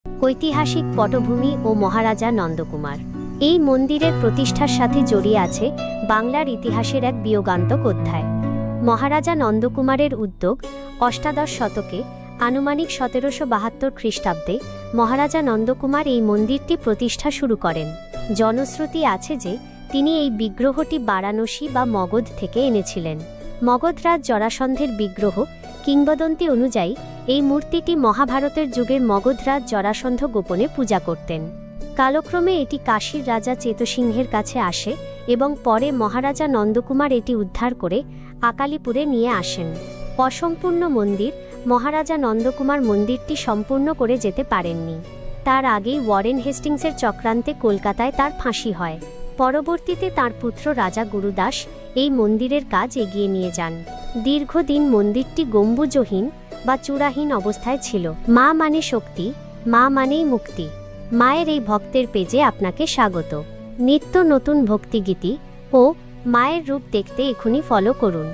ঐতিহাসিক পটভূমি ও মহারাজা নন্দকুমার। এই মন্দিরের প্রতিষ্ঠার সাথে জড়িয়ে আছে বাংলার ইতিহাসের এক বিয়োগান্তক অধ্যায়। মহারাজা নন্দকুমারের উদ্যোগ অষ্টাদশ শতকে আনুমানিক 1772 খ্রিস্টাব্দে মহারাজা নন্দকুমার এই মন্দিরটি প্রতিষ্ঠা শুরু করেন। জনশ্রুতি আছে যে তিনি এই বিগ্রহটি বারাণসী বা মগধ থেকে এনেছিলেন। মগধরাজ জরাসন্ধের বিগ্রহ। কিংবদন্তি অনুযায়ী এই মূর্তিটি মহাভারতের যুগের মগধরাজ জরাসন্ধ গোপনে পূজা করতেন। কালক্রমে এটি কাশীর রাজা চেতসিংহের কাছে আসে এবং পরে মহারাজা নন্দকুমার এটি উদ্ধার করে আকালিপুরে নিয়ে আসেন। অসম্পূর্ণ মন্দির। মহারাজা নন্দকুমার মন্দিরটি সম্পূর্ণ করে যেতে পারেননি। তার আগেই ওয়ারেন হেস্টিংসের চক্রান্তে কলকাতায় তার ফাঁসি হয়। পরবর্তীতে তার পুত্র রাজা গুরুদাস এই মন্দিরের কাজ এগিয়ে নিয়ে যান। দীর্ঘদিন মন্দিরটি গম্বুজহীন বা চূড়াহীন অবস্থায় ছিল। মা মানে শক্তি, মা মানেই মুক্তি। মায়ের এই ভক্তের পেজে আপনাকে স্বাগত। নিত্য নতুন ভক্তিগীতি ও মায়ের রূপ দেখতে এখনই ফলো করুন।